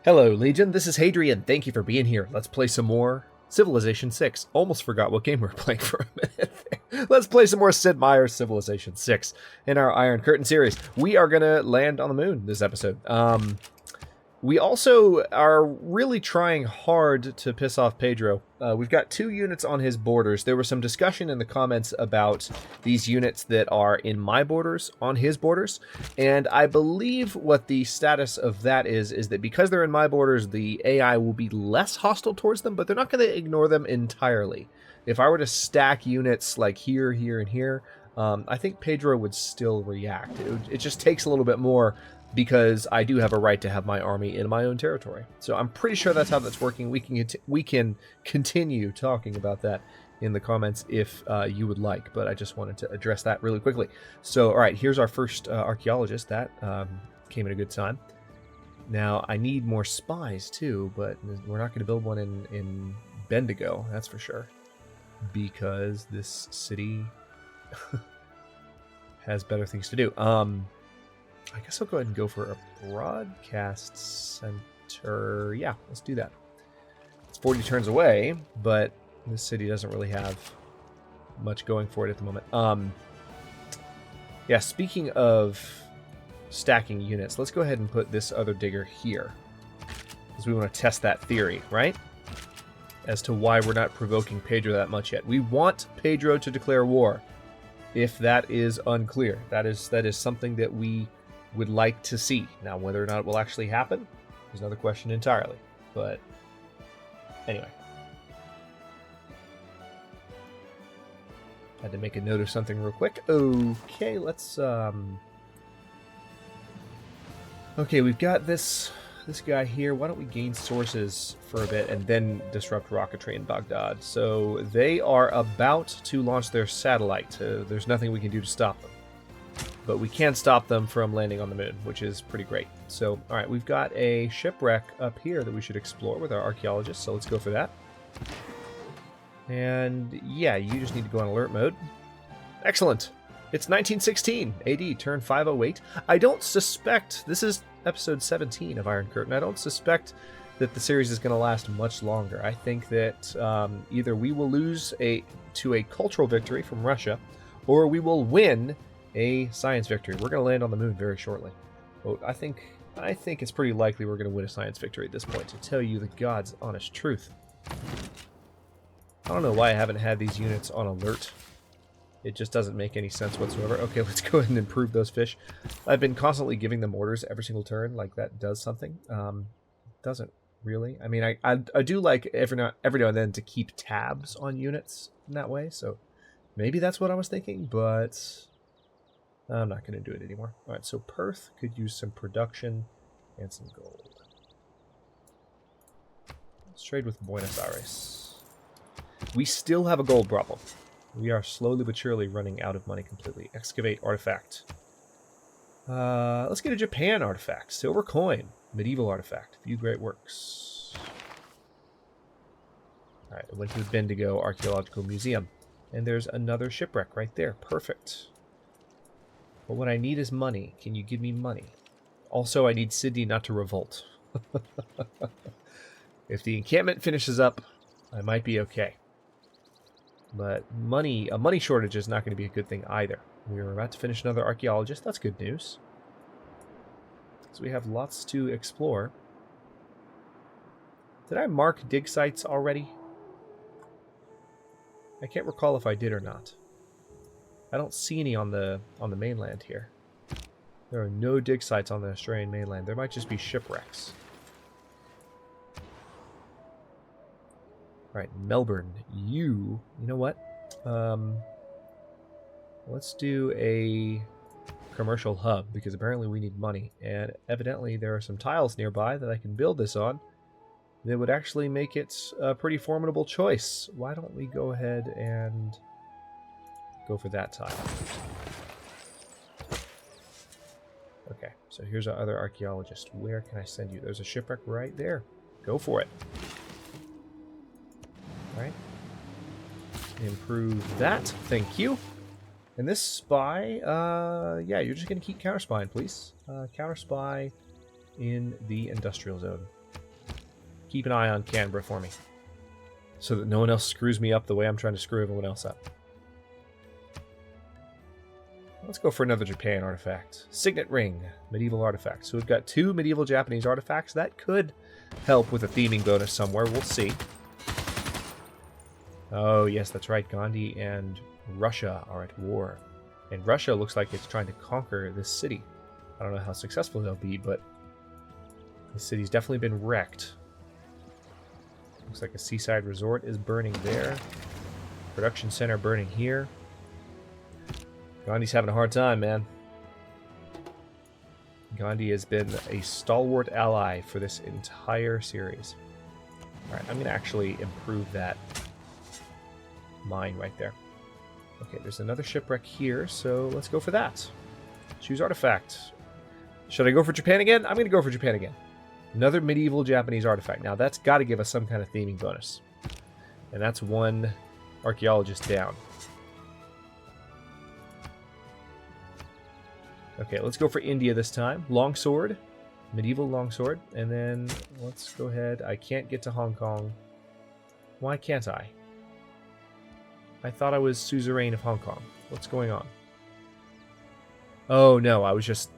Hello, Legion. This is Hadrian. Thank you for being here. Let's play some more Civilization 6. Almost forgot what game we were playing for a minute. Let's play some more Sid Meier's Civilization 6 in our Iron Curtain series. We are going to land on the moon this episode. We also are really trying hard to piss off Pedro. We've got 2 units on his borders. There was some discussion in the comments about these units that are in my borders on his borders. And I believe what the status of that is that because they're in my borders, the AI will be less hostile towards them, but they're not going to ignore them entirely. If I were to stack units like here, here, and here, I think Pedro would still react. It just takes a little bit more because I do have a right to have my army in my own territory. So I'm pretty sure that's how that's working. We can continue talking about that in the comments if you would like, but I just wanted to address that really quickly. So, all right, here's our first archaeologist. That came at a good time. Now, I need more spies too, but we're not going to build one in Bendigo, that's for sure, because this city has better things to do. I guess I'll go ahead and go for a broadcast center. Yeah, let's do that. It's 40 turns away, but this city doesn't really have much going for it at the moment. Yeah, speaking of stacking units, let's go ahead and put this other digger here, because we want to test that theory, right? As to why we're not provoking Pedro that much yet. We want Pedro to declare war. If that is unclear, that is something that we would like to see. Now, whether or not it will actually happen is another question entirely. But anyway, had to make a note of something real quick. Okay, let's okay, we've got this guy here. Why don't we gain sources for a bit and then disrupt rocketry in Baghdad? So they are about to launch their satellite. There's nothing we can do to stop them. But we can stop them from landing on the moon, which is pretty great. So, all right, we've got a shipwreck up here that we should explore with our archaeologists, so let's go for that. And yeah, you just need to go on alert mode. Excellent. It's 1916 AD, turn 508. I don't suspect, this is episode 17 of Iron Curtain, I don't suspect that the series is going to last much longer. I think that either we will lose to a cultural victory from Russia, or we will win a science victory. We're going to land on the moon very shortly. Well, I think it's pretty likely we're going to win a science victory at this point, to tell you the God's honest truth. I don't know why I haven't had these units on alert. It just doesn't make any sense whatsoever. Okay, let's go ahead and improve those fish. I've been constantly giving them orders every single turn, like that does something. Doesn't really. I mean, I do like every now and then to keep tabs on units in that way, so maybe that's what I was thinking, but I'm not going to do it anymore. All right, so Perth could use some production and some gold. Let's trade with Buenos Aires. We still have a gold problem. We are slowly but surely running out of money completely. Excavate artifact. Let's get a Japan artifact. Silver coin. Medieval artifact. View great works. All right, I went to the Bendigo Archaeological Museum. And there's another shipwreck right there. Perfect. But what I need is money. Can you give me money? Also, I need Sydney not to revolt. If the encampment finishes up, I might be okay. But a money shortage is not going to be a good thing either. We're about to finish another archaeologist. That's good news. So we have lots to explore. Did I mark dig sites already? I can't recall if I did or not. I don't see any on the mainland here. There are no dig sites on the Australian mainland. There might just be shipwrecks. All right, Melbourne. You know what? Let's do a commercial hub, because apparently we need money, and evidently there are some tiles nearby that I can build this on that would actually make it a pretty formidable choice. Why don't we go ahead and go for that tile? Okay, so here's our other archaeologist. Where can I send you? There's a shipwreck right there. Go for it. All right. Improve that. Thank you. And this spy, yeah, you're just going to keep counter spying, please. Counter spy in the industrial zone. keep an eye on Canberra for me, so that no one else screws me up the way I'm trying to screw everyone else up. Let's go for another Japan artifact. Signet Ring, medieval artifact. So we've got 2 medieval Japanese artifacts. That could help with a theming bonus somewhere. We'll see. Oh, yes, that's right. Gandhi and Russia are at war. And Russia looks like it's trying to conquer this city. I don't know how successful they'll be, but the city's definitely been wrecked. Looks like a seaside resort is burning there. Production center burning here. Gandhi's having a hard time, man. Gandhi has been a stalwart ally for this entire series. Alright, I'm going to actually improve that mine right there. Okay, there's another shipwreck here, so let's go for that. Choose artifact. Should I go for Japan again? I'm going to go for Japan again. Another medieval Japanese artifact. Now, that's got to give us some kind of theming bonus. And that's 1 archaeologist down. Okay, let's go for India this time. Longsword. Medieval longsword. And then let's go ahead. I can't get to Hong Kong. Why can't I? I thought I was suzerain of Hong Kong. What's going on? Oh, no, I was just...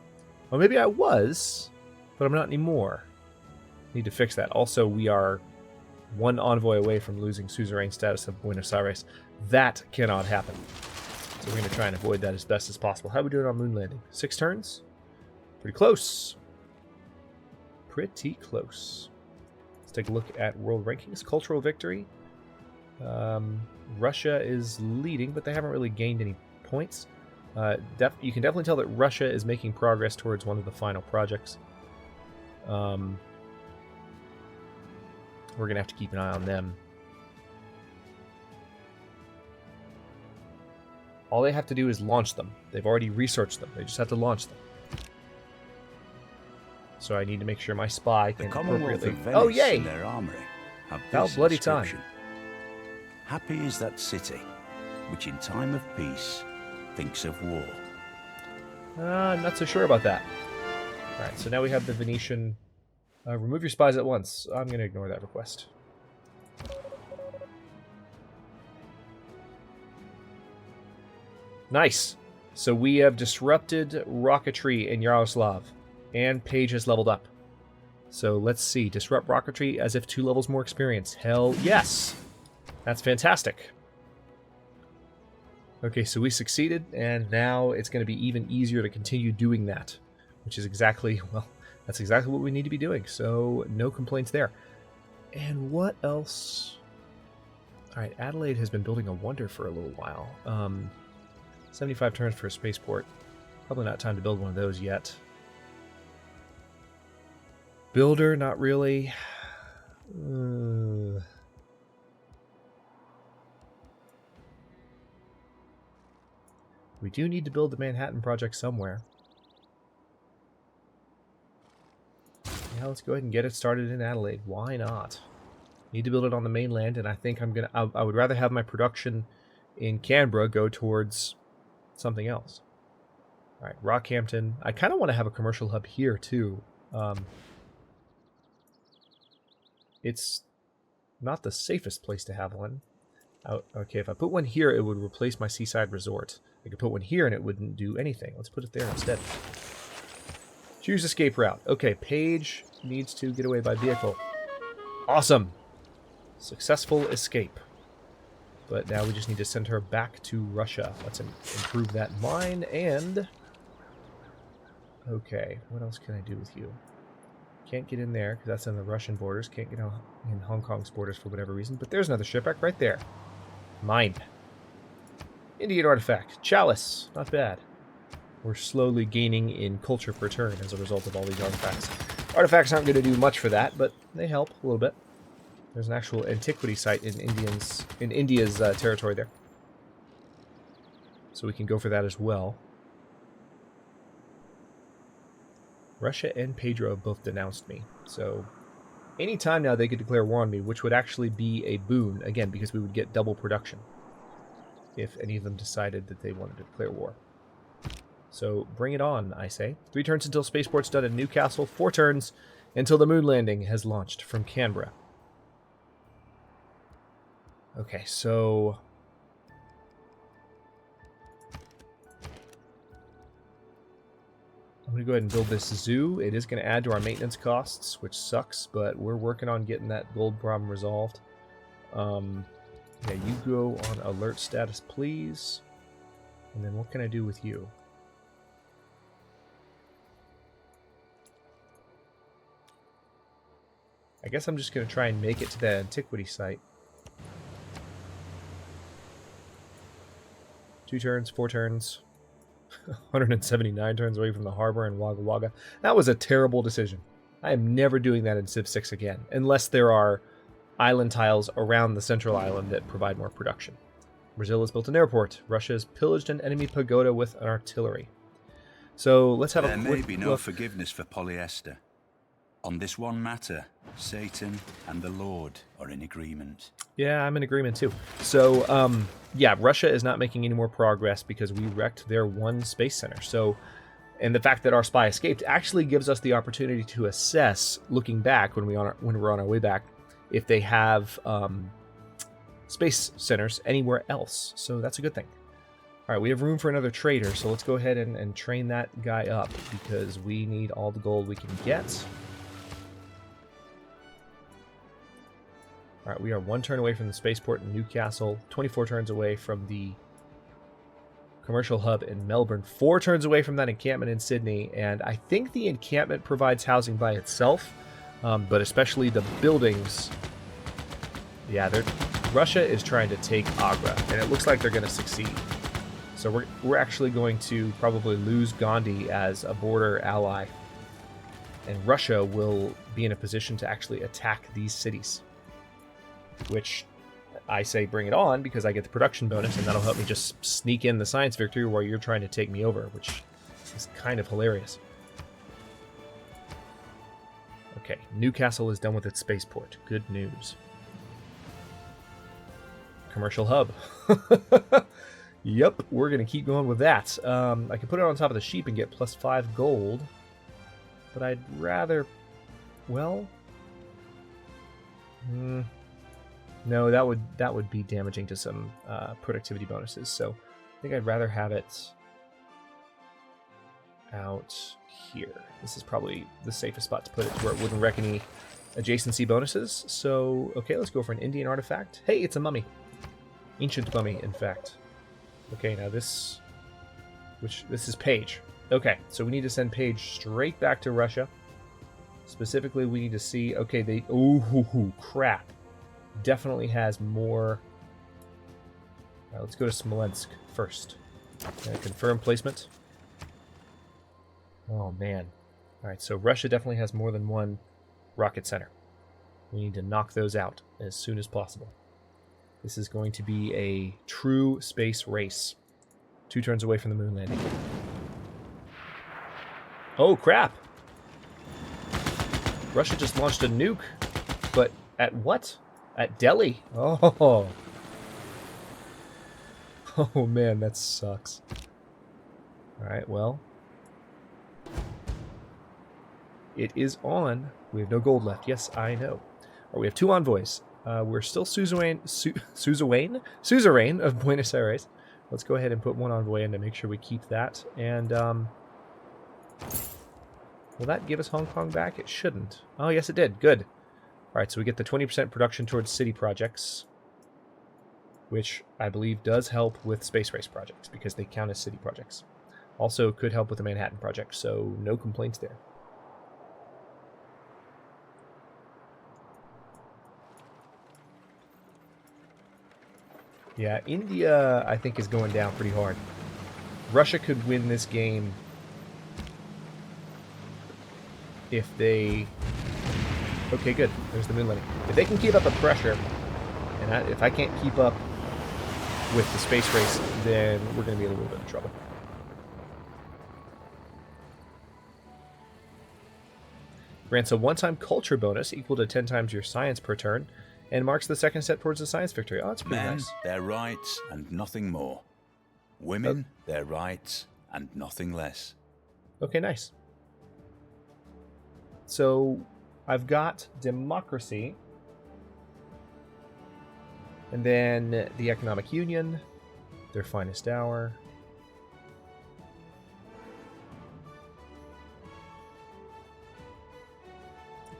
Well, maybe I was, but I'm not anymore. Need to fix that. Also, we are 1 envoy away from losing suzerain status of Buenos Aires. That cannot happen. So we're going to try and avoid that as best as possible. How are we doing on moon landing? 6 turns? Pretty close. Pretty close. Let's take a look at world rankings. Cultural victory. Russia is leading, but they haven't really gained any points. You can definitely tell that Russia is making progress towards one of the final projects. We're going to have to keep an eye on them. All they have to do is launch them. They've already researched them. They just have to launch them. So I need to make sure my spy can appropriately... Oh, yay! Their armory have About bloody time. Happy is that city, which in time of peace thinks of war. I'm not so sure about that. Alright, so now we have the Venetian... remove your spies at once. I'm going to ignore that request. Nice. So we have disrupted rocketry in Yaroslav, and Page has leveled up. So let's see. Disrupt rocketry as if 2 levels more experience. Hell yes! That's fantastic. Okay, so we succeeded, and now it's going to be even easier to continue doing that, which is exactly, well, that's exactly what we need to be doing, so no complaints there. And what else? Alright, Adelaide has been building a wonder for a little while. 75 turns for a spaceport. Probably not time to build one of those yet. Builder, not really. We do need to build the Manhattan Project somewhere. Yeah, let's go ahead and get it started in Adelaide. Why not? Need to build it on the mainland, and I think I'm gonna. I would rather have my production in Canberra go towards something else. All right, Rockhampton. I kind of want to have a commercial hub here too. It's not the safest place to have one. Okay, if I put one here, it would replace my seaside resort. I could put one here and it wouldn't do anything. Let's put it there instead. Choose escape route. Okay, Paige needs to get away by vehicle. Awesome! Successful escape. But now we just need to send her back to Russia. Let's improve that mine and... Okay, what else can I do with you? Can't get in there because that's on the Russian borders. Can't get in Hong Kong's borders for whatever reason. But there's another shipwreck right there. Mine. Indian artifact. Chalice. Not bad. We're slowly gaining in culture per turn as a result of all these artifacts. Artifacts aren't going to do much for that, but they help a little bit. There's an actual antiquity site in India's territory there. So we can go for that as well. Russia and Pedro have both denounced me. So anytime now they could declare war on me, which would actually be a boon, again, because we would get double production if any of them decided that they wanted to declare war. So bring it on, I say. 3 turns until spaceport's done in Newcastle, 4 turns until the moon landing has launched from Canberra. Okay, so I'm going to go ahead and build this zoo. It is going to add to our maintenance costs, which sucks, but we're working on getting that gold problem resolved. Yeah, you go on alert status, please. And then what can I do with you? I guess I'm just going to try and make it to the antiquity site. 2 turns, 4 turns. 179 turns away from the harbor in Wagga Wagga. That was a terrible decision. I am never doing that in Civ 6 again, unless there are island tiles around the central island that provide more production. Brazil has built an airport. Russia has pillaged an enemy pagoda with an artillery. So let's have a quick look. There may be no forgiveness for polyester. On this one matter, Satan and the Lord are in agreement. Yeah, I'm in agreement too. So, yeah, Russia is not making any more progress because we wrecked their one space center. So, and the fact that our spy escaped actually gives us the opportunity to assess, looking back when we're on our way back, if they have space centers anywhere else. So that's a good thing. All right, we have room for another trader, so let's go ahead and train that guy up because we need all the gold we can get. All right, we are 1 turn away from the spaceport in Newcastle, 24 turns away from the commercial hub in Melbourne, 4 turns away from that encampment in Sydney, and I think the encampment provides housing by itself, but especially the buildings. Yeah, Russia is trying to take Agra, and it looks like they're going to succeed. So we're actually going to probably lose Gandhi as a border ally, and Russia will be in a position to actually attack these cities. Which I say bring it on because I get the production bonus and that'll help me just sneak in the science victory while you're trying to take me over, which is kind of hilarious. Okay, Newcastle is done with its spaceport. Good news. Commercial hub. Yep, we're going to keep going with that. I can put it on top of the sheep and get +5 gold, but I'd rather, well... No, that would be damaging to some productivity bonuses. So I think I'd rather have it out here. This is probably the safest spot to put it, where it wouldn't wreck any adjacency bonuses. So okay, let's go for an Indian artifact. Hey, it's a mummy, ancient mummy, in fact. Okay, now this is Paige. Okay, so we need to send Paige straight back to Russia. Specifically, we need to see. Okay, they. Oh, crap. Definitely has more. All right, let's go to Smolensk first. Confirm placement. Oh, man. All right, so Russia definitely has more than one rocket center. We need to knock those out as soon as possible. This is going to be a true space race. 2 turns away from the moon landing. Oh, crap! Russia just launched a nuke, but at what? At Delhi. Oh. Oh, man, that sucks. All right, well. It is on. We have no gold left. Yes, I know. Right, we have 2 envoys. We're still suzerain of Buenos Aires. Let's go ahead and put 1 envoy in to make sure we keep that. And will that give us Hong Kong back? It shouldn't. Oh, yes, it did. Good. All right, so we get the 20% production towards city projects, which I believe does help with space race projects because they count as city projects. Also could help with the Manhattan project, so no complaints there. Yeah, India, I think, is going down pretty hard. Russia could win this game if they... Okay, good. There's the moon landing. If they can keep up the pressure, and if I can't keep up with the space race, then we're going to be in a little bit of trouble. Grants a one-time culture bonus equal to 10 times your science per turn, and marks the second step towards the science victory. Oh, that's pretty Men, nice. their rights and nothing more. Women, their rights and nothing less. Okay, nice. So I've got democracy. And then the Economic Union, their finest hour.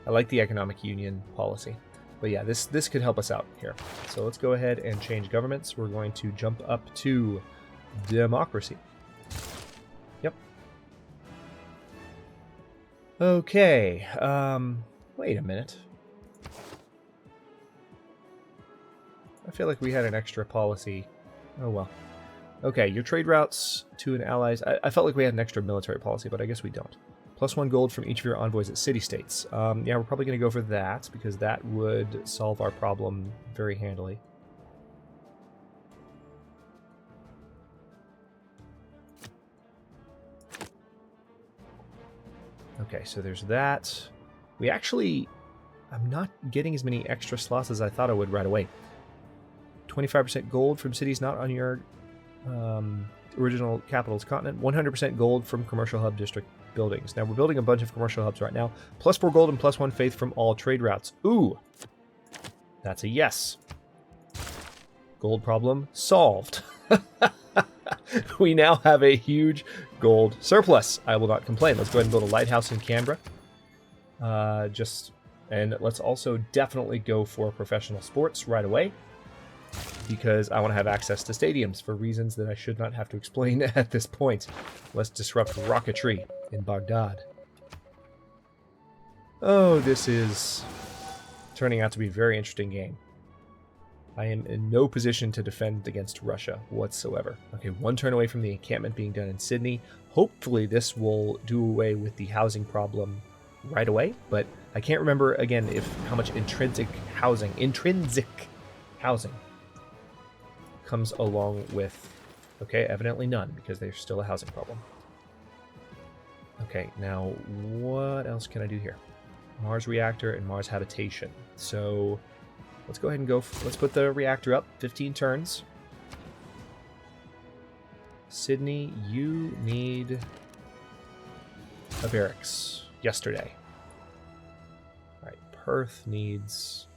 I like the Economic Union policy. But yeah, this could help us out here. So let's go ahead and change governments. We're going to jump up to democracy. Yep. Okay. Wait a minute. I feel like we had an extra policy. Oh well. Okay, your trade routes to an allies. I felt like we had an extra military policy, but I guess we don't. +1 gold from each of your envoys at city-states. Yeah, we're probably going to go for that, because that would solve our problem very handily. Okay, so there's that. We actually... I'm not getting as many extra slots as I thought I would right away. 25% gold from cities not on your original capital's continent. 100% gold from commercial hub district buildings. Now, we're building a bunch of commercial hubs right now. +4 gold and +1 faith from all trade routes. Ooh! That's a yes. Gold problem solved. We now have a huge gold surplus. I will not complain. Let's go ahead and build a lighthouse in Canberra. And let's also definitely go for professional sports right away, because I want to have access to stadiums for reasons that I should not have to explain at this point. Let's disrupt rocketry in Baghdad. Oh, this is turning out to be a very interesting game. I am in no position to defend against Russia whatsoever. Okay, 1 turn away from the encampment being done in Sydney. Hopefully this will do away with the housing problem right away, but I can't remember, again, how much intrinsic housing comes along with... Okay, evidently none, because there's still a housing problem. Okay, now what else can I do here? Mars reactor and Mars habitation. So let's go ahead and let's put the reactor up. 15 turns. Sydney, you need a barracks yesterday. All right, Perth needs...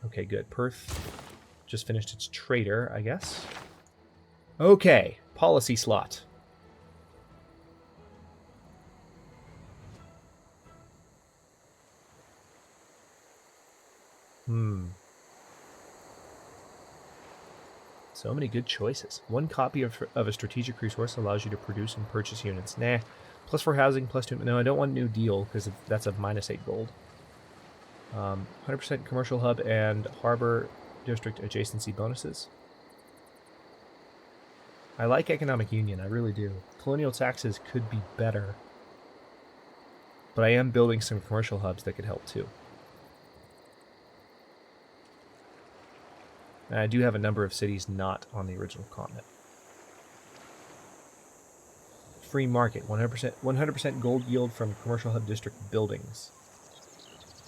Okay, good. Perth just finished its trader, I guess. Okay, policy slot. So many good choices. 1 copy of a strategic resource allows you to produce and purchase units. Nah. +4 housing, +2... No, I don't want New Deal, because that's a -8 gold. 100% commercial hub and harbor district adjacency bonuses. I like economic union, I really do. Colonial taxes could be better. But I am building some commercial hubs that could help too. And I do have a number of cities not on the original continent. Free market, 100% gold yield from commercial hub district buildings.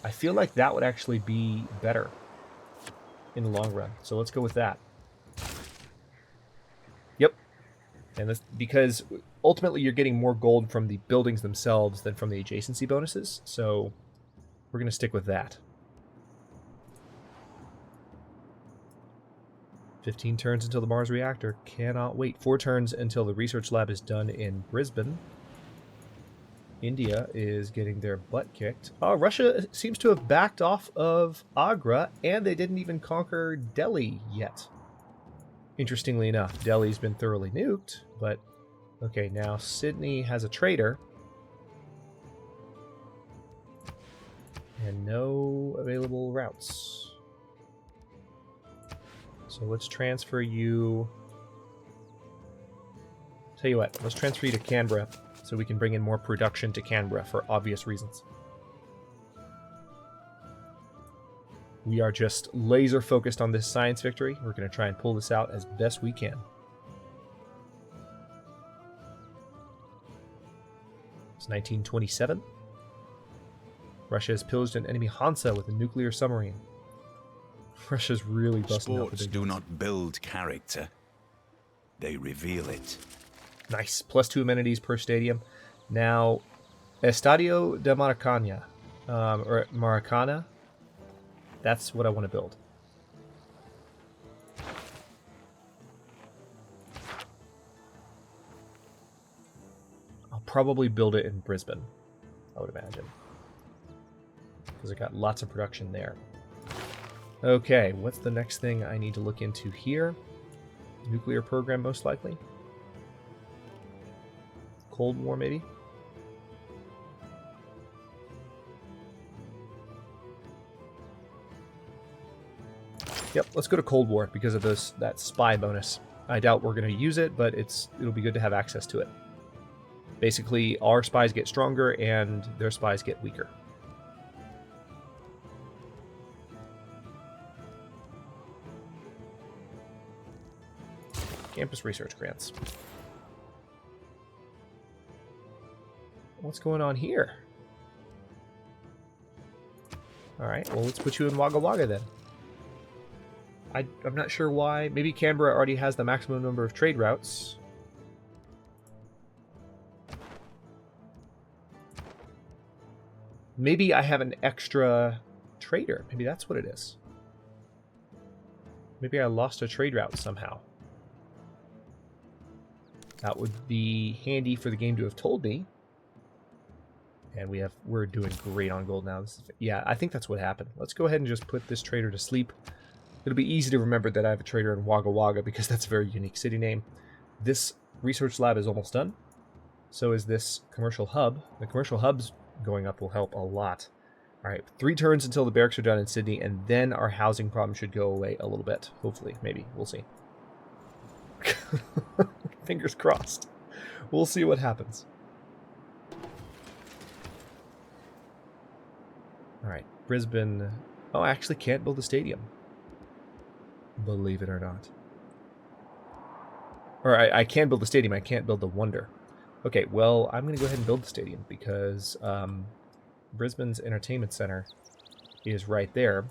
I feel like that would actually be better in the long run. So let's go with that. Yep. And this, because ultimately you're getting more gold from the buildings themselves than from the adjacency bonuses. So we're going to stick with that. 15 turns until the Mars reactor. Cannot wait. 4 turns until the research lab is done in Brisbane. India is getting their butt kicked. Russia seems to have backed off of Agra, and they didn't even conquer Delhi yet. Interestingly enough, Delhi's been thoroughly nuked, but... Okay, now Sydney has a trader. And no available routes. So let's transfer you... Tell you what, let's transfer you to Canberra so we can bring in more production to Canberra for obvious reasons. We are just laser focused on this science victory. We're going to try and pull this out as best we can. It's 1927. Russia has pillaged an enemy Hansa with a nuclear submarine. Russia's really busting out the big do guns. not build character. They reveal it. Nice. +2 amenities per stadium. Now, Estadio de Maracana. Or Maracana. That's what I want to build. probably build it in Brisbane, I would imagine. Because I got lots of production there. Okay, what's the next thing I need to look into here? Nuclear program, most likely. Cold War, maybe? Yep, let's go to Cold War because of that spy bonus. I doubt we're going to use it, but it'll be good to have access to it. Basically, our spies get stronger and their spies get weaker. Campus research grants. What's going on here? Alright, well, let's put you in Wagga Wagga then. I'm not sure why. Maybe Canberra already has the maximum number of trade routes. Maybe I have an extra trader. Maybe that's what it is. Maybe I lost a trade route somehow. That would be handy for the game to have told me. And we're doing great on gold now. Yeah, I think that's what happened. Let's go ahead and just put this trader to sleep. It'll be easy to remember that I have a trader in Wagga Wagga because that's a very unique city name. This research lab is almost done. So is this commercial hub. The commercial hubs going up will help a lot. All right, 3 turns until the barracks are done in Sydney, and then our housing problem should go away a little bit. Hopefully, maybe. We'll see. Fingers crossed. We'll see what happens. All right, Brisbane. Oh, I actually can't build a stadium. Believe it or not. Or I can build the stadium, I can't build the Wonder. Okay, well, I'm going to go ahead and build the stadium because Brisbane's entertainment center is right there,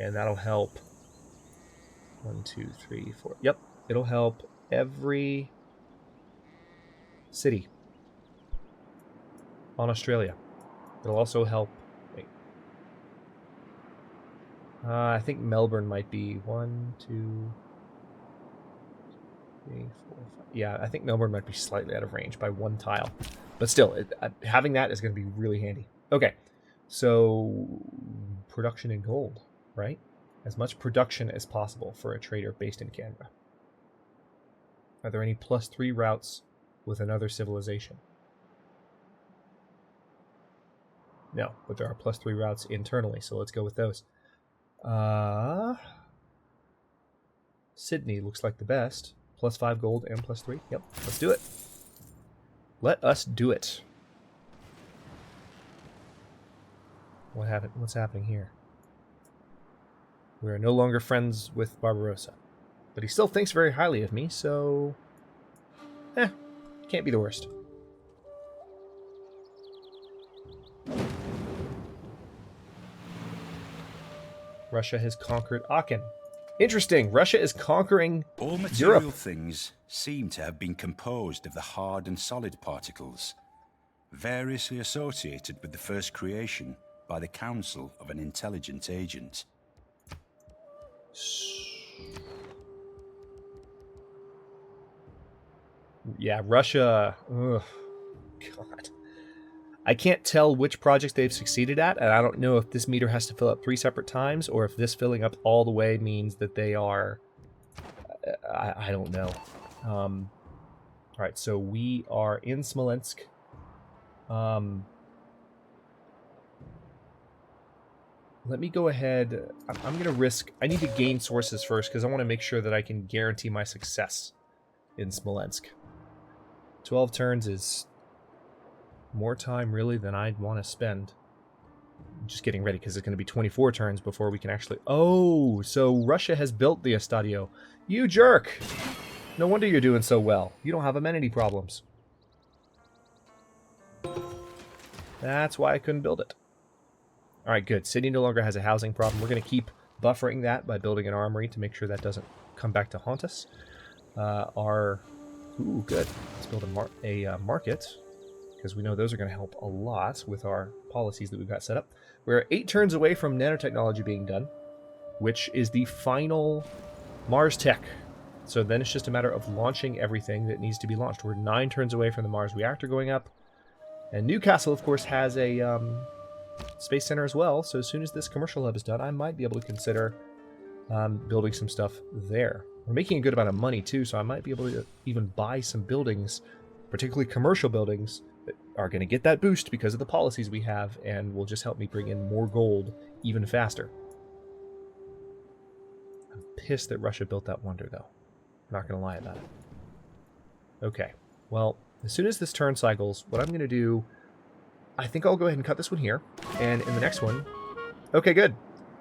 and that'll help. 1, 2, 3, 4. Yep, it'll help every city on Australia. It'll also help. I think Melbourne might be 1, 2, 3, 4, 5. Yeah, I think Melbourne might be slightly out of range by 1 tile. But still, having that is going to be really handy. Okay, so production in gold, right? As much production as possible for a trader based in Canberra. Are there any +3 routes with another civilization? No, but there are +3 routes internally, so let's go with those. Sydney looks like the best. +5 gold and +3. Yep, let's do it. Let us do it. What's happening here? We are no longer friends with Barbarossa. But he still thinks very highly of me, so... can't be the worst. Russia has conquered Aachen. Interesting. Russia is conquering All material Europe. things seem to have been composed of the hard and solid particles, variously associated with the first creation by the counsel of an intelligent agent. Yeah, Russia. Ugh, God. I can't tell which projects they've succeeded at, and I don't know if this meter has to fill up 3 separate times, or if this filling up all the way means that they are... I don't know. Alright, so we are in Smolensk. Let me go ahead... I'm going to risk... I need to gain sources first, because I want to make sure that I can guarantee my success in Smolensk. 12 turns is... more time, really, than I'd want to spend. I'm just getting ready, because it's going to be 24 turns before we can actually... Oh, so Russia has built the Estadio. You jerk! No wonder you're doing so well. You don't have amenity problems. That's why I couldn't build it. Alright, good. Sydney no longer has a housing problem. We're going to keep buffering that by building an armory to make sure that doesn't come back to haunt us. Ooh, good. Let's build a market, because we know those are going to help a lot with our policies that we've got set up. We're 8 turns away from nanotechnology being done, which is the final Mars tech. So then it's just a matter of launching everything that needs to be launched. We're 9 turns away from the Mars reactor going up. And Newcastle, of course, has a space center as well, so as soon as this commercial hub is done, I might be able to consider building some stuff there. We're making a good amount of money, too, so I might be able to even buy some buildings, particularly commercial buildings, that are going to get that boost because of the policies we have, and will just help me bring in more gold even faster. I'm pissed that Russia built that wonder, though. I'm not going to lie about it. Okay, well, as soon as this turn cycles, what I'm going to do, I think I'll go ahead and cut this one here, and in the next one... Okay, good.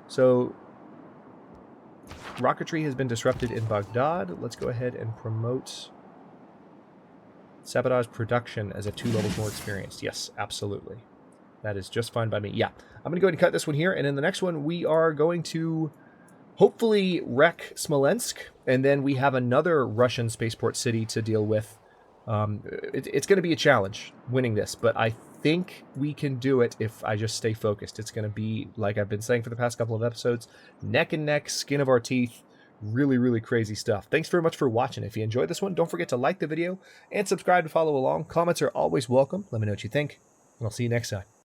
So, rocketry has been disrupted in Baghdad. Let's go ahead and promote sabotage production as a 2 levels more experienced. Yes, absolutely. That is just fine by me. Yeah, I'm going to go ahead and cut this one here, and in the next one, we are going to hopefully wreck Smolensk, and then we have another Russian spaceport city to deal with. It's going to be a challenge winning this, but I think we can do it if I just stay focused. It's going to be, like I've been saying for the past couple of episodes, neck and neck, skin of our teeth, really, really crazy stuff. Thanks very much for watching. If you enjoyed this one, don't forget to like the video and subscribe to follow along. Comments are always welcome. Let me know what you think, and I'll see you next time.